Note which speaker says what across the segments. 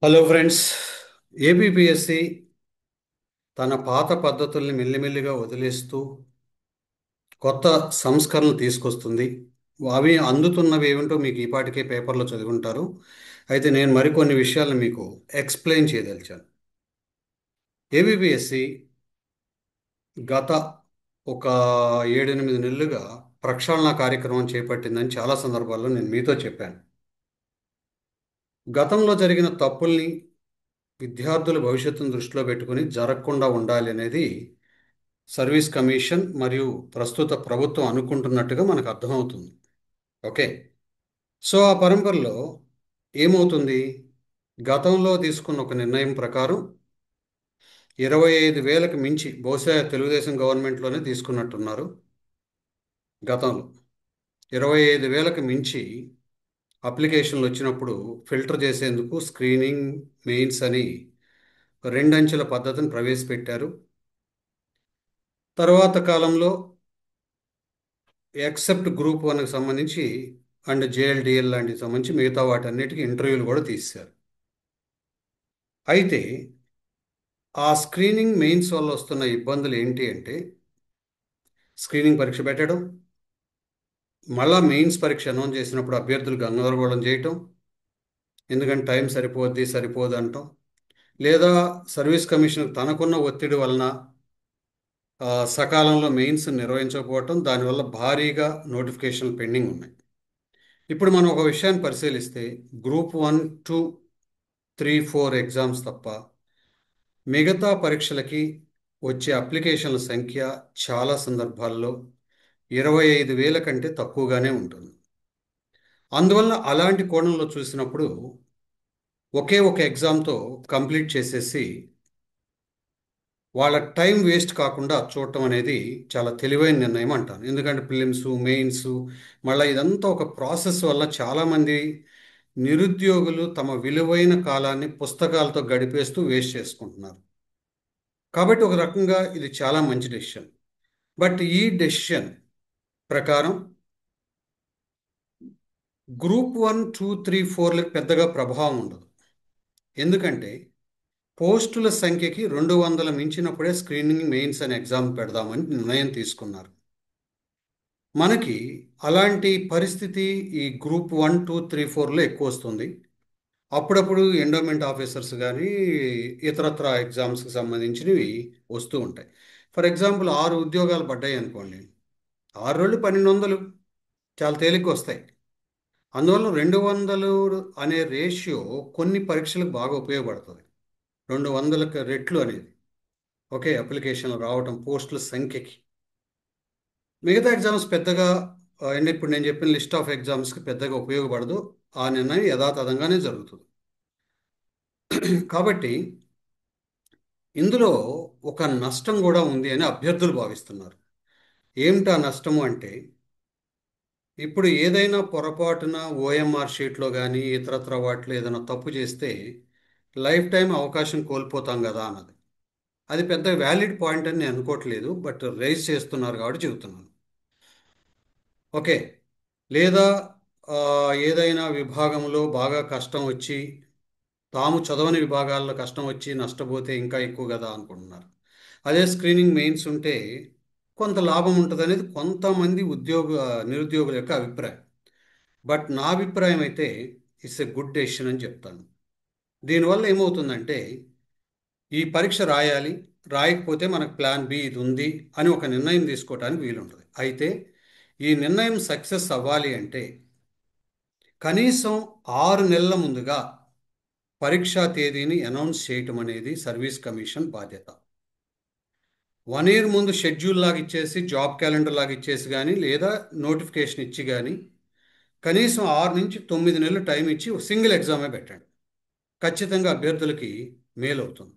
Speaker 1: Hello friends. ABPSC తన పాత పద్ధతుల్ని మెల్లిమెల్లిగా వదిలేస్తూ కొత్త సంస్కరణలు తీసుకొస్తుంది. అవి అందుతున్నవి ఏమిటో మీకు ఈపాటికే పేపర్లో చదివుంటారు. అయితే నేను మరికొన్ని విషయాలను మీకు ఎక్స్ప్లెయిన్ చేయదలిచాను. ఏబిపిఎస్సి గత ఒక 7-8 నెలలుగా ప్రక్షాళన కార్యక్రమం చేపట్టిందని చాలా సందర్భాల్లో నేను మీతో చెప్పాను. గతంలో జరిగిన తప్పుల్ని విద్యార్థుల భవిష్యత్తును దృష్టిలో పెట్టుకుని జరగకుండా ఉండాలి అనేది సర్వీస్ కమిషన్ మరియు ప్రస్తుత ప్రభుత్వం అనుకుంటున్నట్టుగా మనకు అర్థమవుతుంది. ఓకే. సో ఆ పరంపరలో ఏమవుతుంది? గతంలో తీసుకున్న ఒక నిర్ణయం ప్రకారం 25,000కి మించి, బహుశా తెలుగుదేశం గవర్నమెంట్లోనే తీసుకున్నట్టున్నారు. గతంలో 25,000కి మించి అప్లికేషన్లు వచ్చినప్పుడు ఫిల్టర్ చేసేందుకు స్క్రీనింగ్, మెయిన్స్ అని రెండంచెల పద్ధతిని ప్రవేశపెట్టారు. తర్వాత కాలంలో ఎక్సెప్ట్ గ్రూప్ వన్కి సంబంధించి అండ్ జేఎల్డిఎల్ లాంటివి సంబంధించి మిగతా వాటన్నిటికీ ఇంటర్వ్యూలు కూడా తీశారు. అయితే ఆ స్క్రీనింగ్ మెయిన్స్ వల్ల వస్తున్న ఇబ్బందులు ఏంటి అంటే, స్క్రీనింగ్ పరీక్ష పెట్టడం, మళ్ళా మెయిన్స్ పరీక్ష అనౌన్స్ చేసినప్పుడు అభ్యర్థులు గందరగోళం చేయటం, ఎందుకంటే టైం సరిపోద్ది సరిపోదు అంటాం, లేదా సర్వీస్ కమిషన్ తనకున్న ఒత్తిడి వలన సకాలంలో మెయిన్స్ నిర్వహించకపోవటం, దానివల్ల భారీగా నోటిఫికేషన్లు పెండింగ్ ఉన్నాయి. ఇప్పుడు మనం ఒక విషయాన్ని పరిశీలిస్తే గ్రూప్ 1, 2, 3, 4 ఎగ్జామ్స్ తప్ప మిగతా పరీక్షలకి వచ్చే అప్లికేషన్ల సంఖ్య చాలా సందర్భాల్లో 25,000 కంటే తక్కువగానే ఉంటుంది. అందువల్ల అలాంటి కోణంలో చూసినప్పుడు ఒకే ఒక ఎగ్జామ్తో కంప్లీట్ చేసేసి వాళ్ళ టైం వేస్ట్ కాకుండా చూడటం అనేది చాలా తెలివైన నిర్ణయం అంటాను. ఎందుకంటే ప్రిలిమ్స్, మెయిన్స్, మళ్ళీ ఇదంతా ఒక ప్రాసెస్ వల్ల చాలామంది నిరుద్యోగులు తమ విలువైన కాలాన్ని పుస్తకాలతో గడిపేస్తూ వేస్ట్ చేసుకుంటున్నారు. కాబట్టి ఒక రకంగా ఇది చాలా మంచి డెసిషన్. బట్ ఈ డెసిషన్ ప్రకారం గ్రూప్ 1, 2, 3, 4లకు పెద్దగా ప్రభావం ఉండదు. ఎందుకంటే పోస్టుల సంఖ్యకి 200 మించినప్పుడే స్క్రీనింగ్, మెయిన్స్ అనే ఎగ్జామ్ పెడదామని నిర్ణయం తీసుకున్నారు. మనకి అలాంటి పరిస్థితి ఈ గ్రూప్ 1, 2, 3, 4లో ఎక్కువ వస్తుంది. అప్పుడప్పుడు ఎండోమెంట్ ఆఫీసర్స్ కానీ ఇతరత్ర ఎగ్జామ్స్కి సంబంధించినవి వస్తూ ఉంటాయి. ఫర్ ఎగ్జాంపుల్ 6 ఉద్యోగాలు పడ్డాయి అనుకోండి, 6 రోజులు 1,200 చాలా తేలిక వస్తాయి. అందువల్ల 200 అనే రేషియో కొన్ని పరీక్షలకు బాగా ఉపయోగపడుతుంది. 200కి రెట్లు అనేది ఒకే అప్లికేషన్లు రావటం పోస్టుల సంఖ్యకి. మిగతా ఎగ్జామ్స్ పెద్దగా అండ్ ఇప్పుడు నేను చెప్పిన లిస్ట్ ఆఫ్ ఎగ్జామ్స్కి పెద్దగా ఉపయోగపడదు. ఆ నిర్ణయం యథాతథంగానే జరుగుతుంది. కాబట్టి ఇందులో ఒక నష్టం కూడా ఉంది అని అభ్యర్థులు భావిస్తున్నారు. ఏమిటా నష్టము అంటే, ఇప్పుడు ఏదైనా పొరపాటున ఓఎంఆర్ షీట్లో కానీ ఇతరత్ర వాటిలో ఏదైనా తప్పు చేస్తే లైఫ్ టైం అవకాశం కోల్పోతాం కదా అన్నది. అది పెద్ద వ్యాలిడ్ పాయింట్ అని నేను అనుకోవట్లేదు, బట్ రైజ్ చేస్తున్నారు కాబట్టి చెబుతున్నాను. ఓకే. లేదా ఆ, ఏదైనా విభాగంలో బాగా కష్టం వచ్చి, తాము చదవని విభాగాల్లో కష్టం వచ్చి నష్టపోతే ఇంకా ఎక్కువ కదా అనుకుంటున్నారు. అదే స్క్రీనింగ్ మెయిన్స్ ఉంటే కొంత లాభం ఉంటుంది అనేది కొంతమంది నిరుద్యోగుల యొక్క అభిప్రాయం. బట్ నా అభిప్రాయం అయితే ఇట్స్ ఎ గుడ్ డెసిషన్ అని చెప్తాను. దీనివల్ల ఏమవుతుందంటే, ఈ పరీక్ష రాయాలి, రాయకపోతే మనకు ప్లాన్ బి ఇది ఉంది అని ఒక నిర్ణయం తీసుకోవడానికి వీలుంటుంది. అయితే ఈ నిర్ణయం సక్సెస్ అవ్వాలి అంటే కనీసం 6 నెలల ముందుగా పరీక్షా తేదీని అనౌన్స్ చేయటం అనేది సర్వీస్ కమిషన్ బాధ్యత. 1 ఇయర్ ముందు షెడ్యూల్ లాగా ఇచ్చేసి, జాబ్ క్యాలెండర్ లాగా ఇచ్చేసి కానీ, లేదా నోటిఫికేషన్ ఇచ్చి కానీ కనీసం 6 నుంచి 9 నెలలు టైం ఇచ్చి సింగిల్ ఎగ్జామే పెట్టండి. ఖచ్చితంగా అభ్యర్థులకి మేలు అవుతుంది.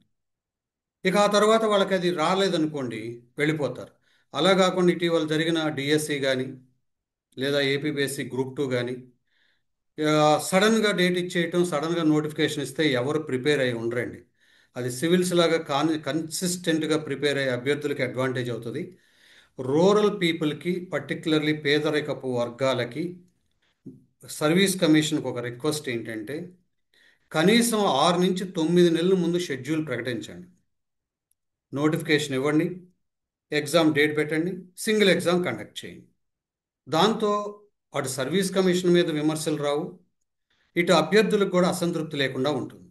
Speaker 1: ఇక ఆ తర్వాత వాళ్ళకి అది రాలేదనుకోండి, వెళ్ళిపోతారు. అలా కాకుండా ఇటీవల జరిగిన డిఎస్సి కానీ లేదా ఏపీపీఎస్సి గ్రూప్ 2 కానీ సడన్గా డేట్ ఇచ్చేయటం, సడన్గా నోటిఫికేషన్ ఇస్తే ఎవరు ప్రిపేర్ అయ్యి ఉండరండి. అది సివిల్స్ లాగా కన్సిస్టెంట్గా ప్రిపేర్ అయ్యే అభ్యర్థులకి అడ్వాంటేజ్ అవుతుంది. రూరల్ పీపుల్కి, పర్టికులర్లీ పేదరికపు వర్గాలకి సర్వీస్ కమిషన్కి ఒక రిక్వెస్ట్ ఏంటంటే, కనీసం 6 నుంచి 9 నెలల ముందు షెడ్యూల్ ప్రకటించండి. నోటిఫికేషన్ ఇవ్వండి, ఎగ్జామ్ డేట్ పెట్టండి, సింగిల్ ఎగ్జామ్ కండక్ట్ చేయండి. దాంతో అటు సర్వీస్ కమిషన్ మీద విమర్శలు రావు, ఇటు అభ్యర్థులకు కూడా అసంతృప్తి లేకుండా ఉంటుంది.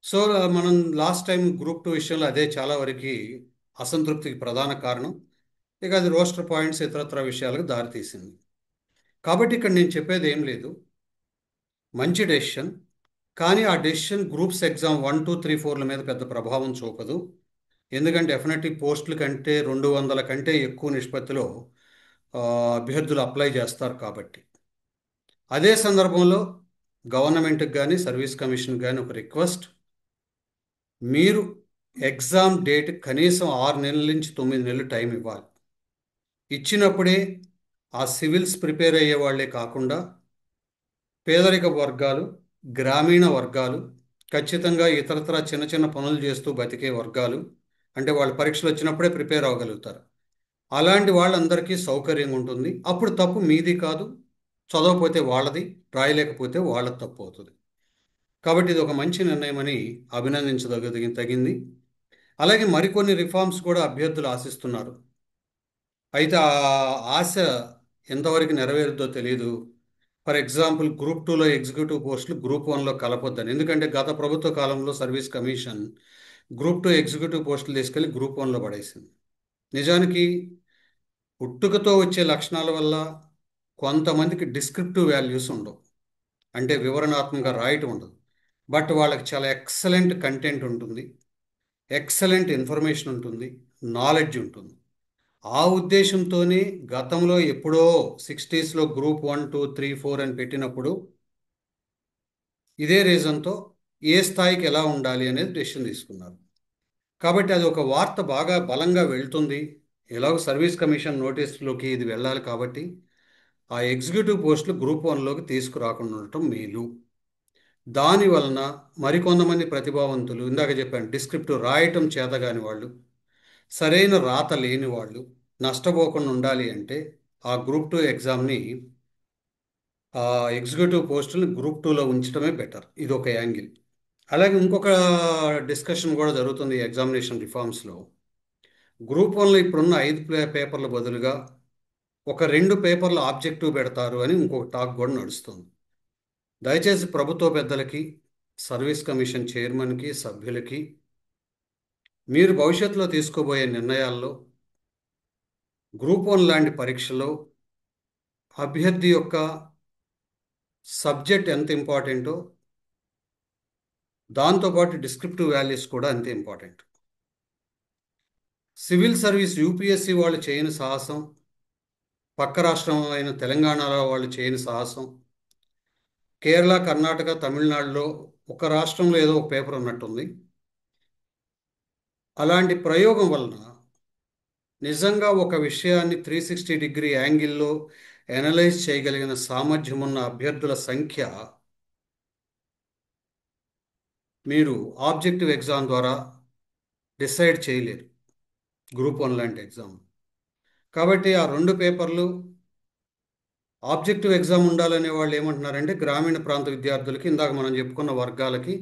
Speaker 1: సో మనం లాస్ట్ టైం గ్రూప్ 2 విషయంలో అదే చాలా వరకు అసంతృప్తికి ప్రధాన కారణం. ఇక అది రోస్టర్ పాయింట్స్ ఇతరత్ర విషయాలకు దారితీసింది. కాబట్టి ఇక్కడ నేను చెప్పేది ఏం లేదు, మంచి డెసిషన్. కానీ ఆ డెసిషన్ గ్రూప్స్ ఎగ్జామ్ 1, 2, 3, 4ల మీద పెద్ద ప్రభావం చూపదు. ఎందుకంటే డెఫినెట్లీ పోస్టుల కంటే 200 కంటే ఎక్కువ నిష్పత్తిలో ఆ, అభ్యర్థులు అప్లై చేస్తారు కాబట్టి. అదే సందర్భంలో గవర్నమెంట్కి కానీ సర్వీస్ కమిషన్కి కానీ ఒక రిక్వెస్ట్: మీరు ఎగ్జామ్ డేట్ కనీసం 6 నెలల నుంచి 9 నెలలు టైం ఇవ్వాలి. ఇచ్చినప్పుడే ఆ సివిల్స్ ప్రిపేర్ అయ్యే వాళ్ళే కాకుండా పేదరిక వర్గాలు, గ్రామీణ వర్గాలు, ఖచ్చితంగా ఇతరత్ర చిన్న చిన్న పనులు చేస్తూ బతికే వర్గాలు, అంటే వాళ్ళు పరీక్షలు వచ్చినప్పుడే ప్రిపేర్ అవ్వగలుగుతారు. అలాంటి వాళ్ళందరికీ సౌకర్యంగా ఉంటుంది. అప్పుడు తప్పు మీది కాదు, చదవకపోతే వాళ్ళది, రాయలేకపోతే వాళ్ళది తప్పు అవుతుంది. కాబట్టి ఇది ఒక మంచి నిర్ణయం అని తగింది. అలాగే మరికొన్ని రిఫార్మ్స్ కూడా అభ్యర్థులు ఆశిస్తున్నారు. అయితే ఆ ఆశ ఎంతవరకు నెరవేరుద్దో తెలియదు. ఫర్ ఎగ్జాంపుల్ గ్రూప్ 2లో ఎగ్జిక్యూటివ్ పోస్టులు గ్రూప్ 1లో కలపొద్దని. ఎందుకంటే గత ప్రభుత్వ కాలంలో సర్వీస్ కమిషన్ గ్రూప్ 2 ఎగ్జిక్యూటివ్ పోస్టులు తీసుకెళ్లి గ్రూప్ 1లో పడేసింది. నిజానికి పుట్టుకతో వచ్చే లక్షణాల వల్ల కొంతమందికి డిస్క్రిప్టివ్ వాల్యూస్ ఉండవు, అంటే వివరణాత్మకంగా రాయటం ఉండదు. బట్ వాళ్ళకి చాలా ఎక్సలెంట్ కంటెంట్ ఉంటుంది, ఎక్సలెంట్ ఇన్ఫర్మేషన్ ఉంటుంది, నాలెడ్జ్ ఉంటుంది. ఆ ఉద్దేశంతోనే గతంలో ఎప్పుడో 60స్లో గ్రూప్ 1, 2, 3, 4 అని పెట్టినప్పుడు ఇదే రీజన్తో ఏ స్థాయికి ఎలా ఉండాలి అనేది డెసిషన్ తీసుకున్నారు. కాబట్టి అది ఒక వార్త బాగా బలంగా వెళ్తుంది. ఎలాగో సర్వీస్ కమిషన్ నోటీసులోకి ఇది వెళ్ళాలి కాబట్టి ఆ ఎగ్జిక్యూటివ్ పోస్టులు గ్రూప్ 1లోకి తీసుకురాకుండా ఉండటం మేలు. దాని వలన మరికొంతమంది ప్రతిభావంతులు, ఇందాక చెప్పాను డిస్క్రిప్టివ్ రాయటం చేతగాని వాళ్ళు, సరైన రాత లేని వాళ్ళు నష్టపోకుండా ఉండాలి అంటే ఆ గ్రూప్ 2 ఎగ్జామ్ని, ఆ ఎగ్జిక్యూటివ్ పోస్టులు గ్రూప్ 2లో ఉంచడమే బెటర్. ఇది ఒక యాంగిల్. అలాగే ఇంకొక డిస్కషన్ కూడా జరుగుతుంది ఎగ్జామినేషన్ రిఫార్మ్స్లో. గ్రూప్ 1లో ఇప్పుడున్న 5 పేపర్ల బదులుగా ఒక 2 పేపర్ల ఆబ్జెక్టివ్ పెడతారు అని ఇంకొక టాక్ కూడా నడుస్తుంది. దయచేసి ప్రభుత్వ పెద్దలకి, సర్వీస్ కమిషన్ చైర్మన్కి, సభ్యులకి మీరు భవిష్యత్తులో తీసుకోబోయే నిర్ణయాల్లో గ్రూప్ 1 లాంటి పరీక్షలో అభ్యర్థి యొక్క సబ్జెక్ట్ ఎంత ఇంపార్టెంటో దాంతోపాటు డిస్క్రిప్టివ్ వాల్యూస్ కూడా అంతే ఇంపార్టెంట్. సివిల్ సర్వీస్ యూపీఎస్సి వాళ్ళు చేయని సాహసం, పక్క రాష్ట్రం అయిన తెలంగాణలో వాళ్ళు చేయని సాహసం, కేరళ, కర్ణాటక, తమిళనాడులో ఒక రాష్ట్రంలో ఏదో ఒక పేపర్ ఉన్నట్టుంది. అలాంటి ప్రయోగం వలన నిజంగా ఒక విషయాన్ని 360 డిగ్రీ యాంగిల్లో ఎనలైజ్ చేయగలిగిన సామర్థ్యం ఉన్న అభ్యర్థుల సంఖ్య మీరు ఆబ్జెక్టివ్ ఎగ్జామ్ ద్వారా డిసైడ్ చేయలేరు గ్రూప్ 1 లాంటి ఎగ్జామ్. కాబట్టి ఆ 2 పేపర్లు ఆబ్జెక్టివ్ ఎగ్జామ్ ఉండాలనే వాళ్ళు ఏమంటున్నారంటే గ్రామీణ ప్రాంత విద్యార్థులకి, ఇందాక మనం చెప్పుకున్న వర్గాలకి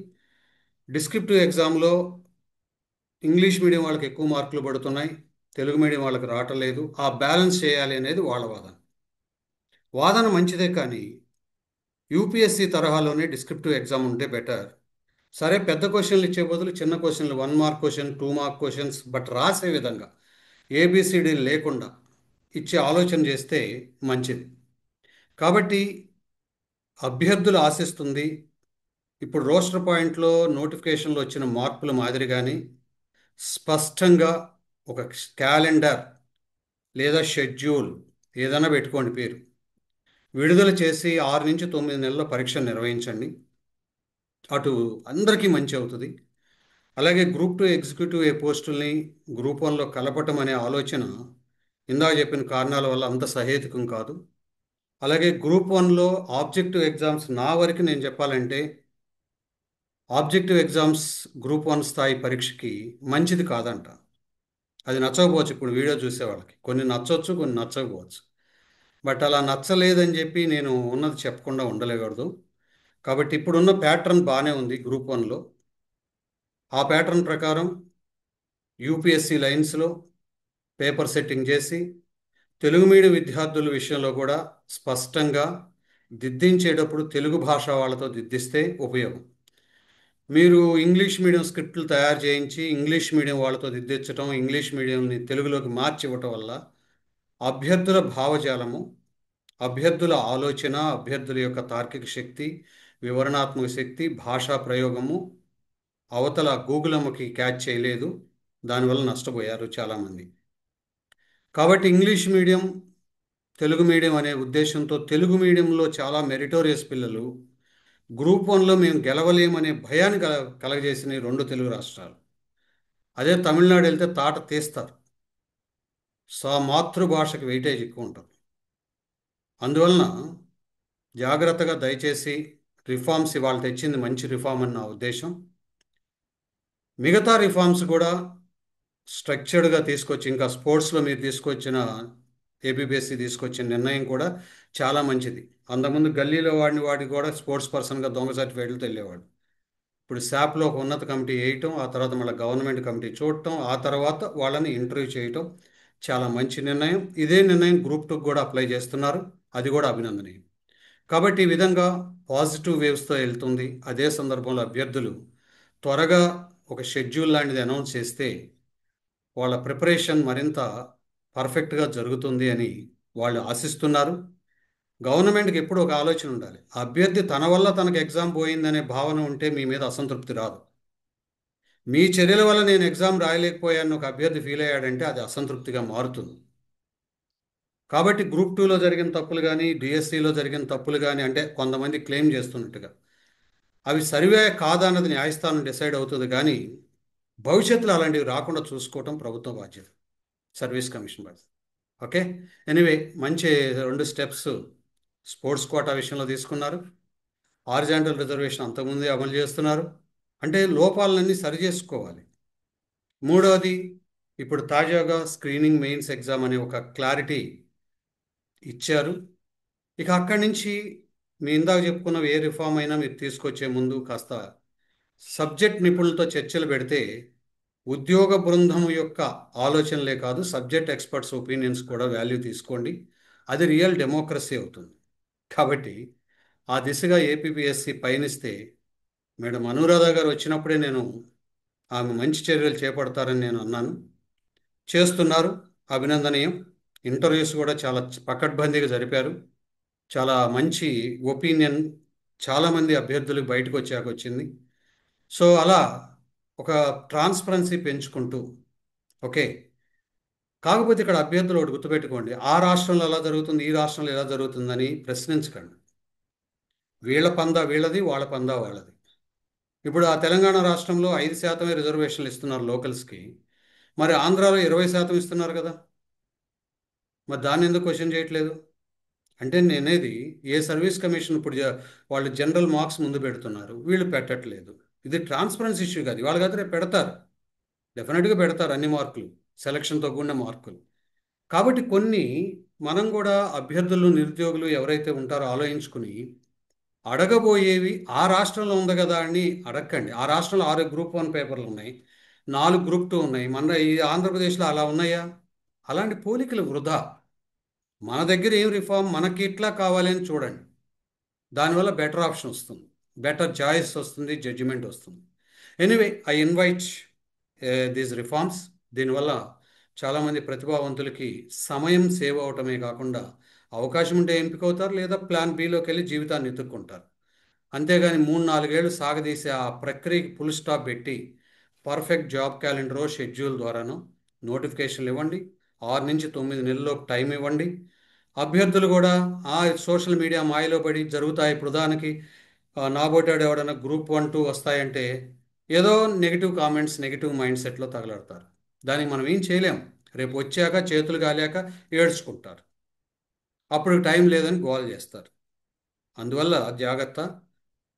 Speaker 1: డిస్క్రిప్టివ్ ఎగ్జామ్లో ఇంగ్లీష్ మీడియం వాళ్ళకి ఎక్కువ మార్కులు పడుతున్నాయి, తెలుగు మీడియం వాళ్ళకి రావట్లేదు. ఆ బ్యాలెన్స్ చేయాలి అనేది వాళ్ళ వాదన. వాదన మంచిదే, కానీ యూపీఎస్సి తరహాలోనే డిస్క్రిప్టివ్ ఎగ్జామ్ ఉంటే బెటర్. సరే, పెద్ద క్వశ్చన్లు ఇచ్చే బదులు చిన్న క్వశ్చన్లు, 1 mark question, 2 mark questions, but రాసే విధంగా ఏబిసిడి లేకుండా ఇచ్చే ఆలోచన చేస్తే మంచిది. కాబట్టి అభ్యర్థులు ఆశిస్తుంది ఇప్పుడు రోస్టర్ పాయింట్లో నోటిఫికేషన్లో వచ్చిన మార్పుల మాదిరిగానే స్పష్టంగా ఒక క్యాలెండర్ లేదా షెడ్యూల్ ఏదైనా పెట్టుకోండి పేరు, విడుదల చేసి 6 నుంచి 9 నెలల పరీక్ష నిర్వహించండి. అటు అందరికీ మంచి అవుతుంది. అలాగే గ్రూప్ 2 ఎగ్జిక్యూటివ్ పోస్టుల్ని గ్రూప్ 1లో కలపటం అనే ఆలోచన ఇందాక చెప్పిన కారణాల వల్ల అంత సహేతుకం కాదు. అలాగే గ్రూప్ 1లో ఆబ్జెక్టివ్ ఎగ్జామ్స్, నా వరకు నేను చెప్పాలంటే ఆబ్జెక్టివ్ ఎగ్జామ్స్ గ్రూప్ 1 స్థాయి పరీక్షకి మంచిది కాదంట. అది నచ్చకపోవచ్చు, ఇప్పుడు వీడియో చూసే వాళ్ళకి కొన్ని నచ్చవచ్చు, కొన్ని నచ్చకపోవచ్చు. బట్ అలా నచ్చలేదని చెప్పి నేను ఉన్నది చెప్పకుండా ఉండలేకూడదు. కాబట్టి ఇప్పుడున్న ప్యాటర్న్ బాగానే ఉంది గ్రూప్ వన్లో. ఆ ప్యాటర్న్ ప్రకారం యూపీఎస్సి లైన్స్లో పేపర్ సెట్టింగ్ చేసి తెలుగు మీడియం విద్యార్థుల విషయంలో కూడా స్పష్టంగా దిద్దించేటప్పుడు తెలుగు భాష వాళ్ళతో దిద్దిస్తే ఉపయోగం. మీరు ఇంగ్లీష్ మీడియం స్క్రిప్ట్లు తయారు చేయించి ఇంగ్లీష్ మీడియం వాళ్ళతో దిద్దించడం, ఇంగ్లీష్ మీడియంని తెలుగులోకి మార్చి ఇవ్వటం వల్ల అభ్యర్థుల భావజాలము, అభ్యర్థుల ఆలోచన, అభ్యర్థుల యొక్క తార్కిక శక్తి, వివరణాత్మక శక్తి, భాషా ప్రయోగము అవతల గూగుల్ అమ్మకి క్యాచ్ చేయలేదు. దానివల్ల నష్టపోయారు చాలామంది. కాబట్టి ఇంగ్లీష్ మీడియం, తెలుగు మీడియం అనే ఉద్దేశంతో తెలుగు మీడియంలో చాలా మెరిటోరియస్ పిల్లలు గ్రూప్ వన్లో మేము గెలవలేమనే భయాన్ని కలగజేసిన ఈ రెండు తెలుగు రాష్ట్రాలు. అదే తమిళనాడు వెళ్తే తాట తీస్తారు. మాతృభాషకి వెయిటేజ్ ఎక్కువ ఉంటుంది. అందువలన జాగ్రత్తగా దయచేసి రిఫార్మ్స్ ఇవాళ తెచ్చింది మంచి రిఫార్మ్ అని నా ఉద్దేశం. మిగతా రిఫార్మ్స్ కూడా స్ట్రక్చర్డ్గా తీసుకొచ్చి, ఇంకా స్పోర్ట్స్లో మీరు తీసుకొచ్చిన ఏబిపిఎస్సి తీసుకొచ్చిన నిర్ణయం కూడా చాలా మంచిది. అంతకుముందు గల్లీలో వాడికి కూడా స్పోర్ట్స్ పర్సన్గా దొంగ సర్టిఫికేట్లతో వెళ్ళేవాడు. ఇప్పుడు శాప్లో ఒక ఉన్నత కమిటీ వేయటం, ఆ తర్వాత మళ్ళీ గవర్నమెంట్ కమిటీ చూడటం, ఆ తర్వాత వాళ్ళని ఇంటర్వ్యూ చేయటం చాలా మంచి నిర్ణయం. ఇదే నిర్ణయం గ్రూప్ 2 కూడా అప్లై చేస్తున్నారు. అది కూడా అభినందనీయం. కాబట్టి ఈ విధంగా పాజిటివ్ వేవ్స్తో వెళ్తుంది. అదే సందర్భంలో అభ్యర్థులు త్వరగా ఒక షెడ్యూల్ లాంటిది అనౌన్స్ చేస్తే వాళ్ళ ప్రిపరేషన్ మరింత పర్ఫెక్ట్గా జరుగుతుంది అని వాళ్ళు ఆశిస్తున్నారు. గవర్నమెంట్కి ఎప్పుడు ఒక ఆలోచన ఉండాలి. అభ్యర్థి తన వల్ల తనకు ఎగ్జామ్ పోయిందనే భావన ఉంటే మీ మీద అసంతృప్తి రాదు. మీ చర్యల వల్ల నేను ఎగ్జామ్ రాయలేకపోయాను ఒక అభ్యర్థి ఫీల్ అయ్యాడంటే అది అసంతృప్తిగా మారుతుంది. కాబట్టి గ్రూప్ 2లో జరిగిన తప్పులు కానీ, డిఎస్సిలో జరిగిన తప్పులు కానీ, అంటే కొంతమంది క్లెయిమ్ చేస్తున్నట్టుగా అవి సరివే కాదా అన్నది న్యాయస్థానం డిసైడ్ అవుతుంది. కానీ భవిష్యత్తులో అలాంటివి రాకుండా చూసుకోవటం ప్రభుత్వ బాధ్యత, సర్వీస్ కమిషన్ బాధ్యత. ఓకే, ఎనీవే మంచి 2 స్టెప్స్ స్పోర్ట్స్ కోటా విషయంలో తీసుకున్నారు. హారిజాంటల్ రిజర్వేషన్ అంతకుముందే అమలు చేస్తున్నారు. అంటే లోపాలన్నీ సరి చేసుకోవాలి. మూడవది, ఇప్పుడు తాజాగా స్క్రీనింగ్ మెయిన్స్ ఎగ్జామ్ అనే ఒక క్లారిటీ ఇచ్చారు. ఇక అక్కడి నుంచి మీ ఇందాక చెప్పుకున్న ఏ రిఫార్మ్ అయినా మీరు తీసుకొచ్చే ముందు కాస్త సబ్జెక్ట్ నిపుణులతో చర్చలు పెడితే ఉద్యోగ బృందం యొక్క ఆలోచనలే కాదు, సబ్జెక్ట్ ఎక్స్పర్ట్స్ ఒపీనియన్స్ కూడా వాల్యూ తీసుకోండి. అది రియల్ డెమోక్రసీ అవుతుంది. కాబట్టి ఆ దిశగా ఏపీపీఎస్సి పయనిస్తే, మేడం అనురాధ గారు వచ్చినప్పుడే నేను ఆమె మంచి చర్యలు చేపడతారని నేను అన్నాను. చేస్తున్నారు, అభినందనీయం. ఇంటర్వ్యూస్ కూడా చాలా పకడ్బందీగా జరిపారు. చాలా మంచి ఒపీనియన్ చాలామంది అభ్యర్థులకు బయటకు వచ్చాక వచ్చింది. సో అలా ఒక ట్రాన్స్పరెన్సీ పెంచుకుంటూ, ఓకే. కాకపోతే ఇక్కడ అభ్యర్థులు ఒకటి గుర్తుపెట్టుకోండి, ఆ రాష్ట్రంలో ఎలా జరుగుతుంది, ఈ రాష్ట్రంలో ఎలా జరుగుతుందని ప్రశ్నించకండి. వీళ్ళ పందా వీళ్ళది, వాళ్ళ పందా వాళ్ళది. ఇప్పుడు ఆ తెలంగాణ రాష్ట్రంలో 5% రిజర్వేషన్లు ఇస్తున్నారు లోకల్స్కి, మరి ఆంధ్రాలో 20% ఇస్తున్నారు కదా. మరి దాన్ని ఎందుకు క్వశ్చన్ చేయట్లేదు? అంటే నేనేది, ఏ సర్వీస్ కమిషన్ ఇప్పుడు వాళ్ళు జనరల్ మార్క్స్ ముందు పెడుతున్నారు, వీళ్ళు పెట్టట్లేదు. ఇది ట్రాన్స్పరెన్సీ ఇష్యూ కాదు. వాళ్ళకైతే రేపు పెడతారు, డెఫినెట్గా పెడతారు అన్ని మార్కులు, సెలక్షన్తో కూడిన మార్కులు. కాబట్టి కొన్ని మనం కూడా అభ్యర్థులు, నిరుద్యోగులు ఎవరైతే ఉంటారో ఆలోచించుకుని అడగబోయేవి ఆ రాష్ట్రంలో ఉంది కదా అని అడగండి. ఆ రాష్ట్రంలో 6 గ్రూప్ 1 పేపర్లు ఉన్నాయి, 4 గ్రూప్ 2 ఉన్నాయి. మన ఈ ఆంధ్రప్రదేశ్లో అలా ఉన్నాయా? అలాంటి పోలికలు వృధా. మన దగ్గర ఏం రిఫార్మ్ మనకి ఇట్లా కావాలి అని చూడండి. దానివల్ల బెటర్ ఆప్షన్ వస్తుంది, బెటర్ చాయిస్ వస్తుంది, జడ్జిమెంట్ వస్తుంది. Anyway, I invite these reforms. దీనివల్ల చాలామంది ప్రతిభావంతులకి సమయం సేవ్ అవటమే కాకుండా అవకాశం ఉంటే ఎంపిక అవుతారు, లేదా ప్లాన్ బిలోకి వెళ్ళి జీవితాన్ని ఎత్తుక్కుంటారు. అంతేగాని 3-4 ఏళ్ళు సాగదీసే ఆ ప్రక్రియకి ఫుల్ స్టాప్ పెట్టి పర్ఫెక్ట్ జాబ్ క్యాలెండరో షెడ్యూల్ ద్వారానో నోటిఫికేషన్లు ఇవ్వండి. 6 నుంచి 9 నెలల్లో టైం ఇవ్వండి. అభ్యర్థులు కూడా ఆ సోషల్ మీడియా మాయలో పడి జరుగుతాయి. ఇప్పుడు ఉదాహరణకి నాబోటాడు ఎవడన్నా గ్రూప్ 1, 2 వస్తాయంటే ఏదో నెగిటివ్ కామెంట్స్, నెగిటివ్ మైండ్ సెట్లో తగలడతారు. దానికి మనం ఏం చేయలేం. రేపు వచ్చాక చేతులు కాలాక ఏడ్చుకుంటారు, అప్పుడు టైం లేదని గోల్ చేస్తారు. అందువల్ల జాగ్రత్త.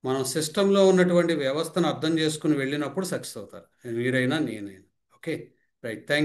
Speaker 1: మనం సిస్టంలో ఉన్నటువంటి వ్యవస్థను అర్థం చేసుకుని వెళ్ళినప్పుడు సక్సెస్ అవుతారు, మీరైనా నేనైనా. Okay, right, thank you.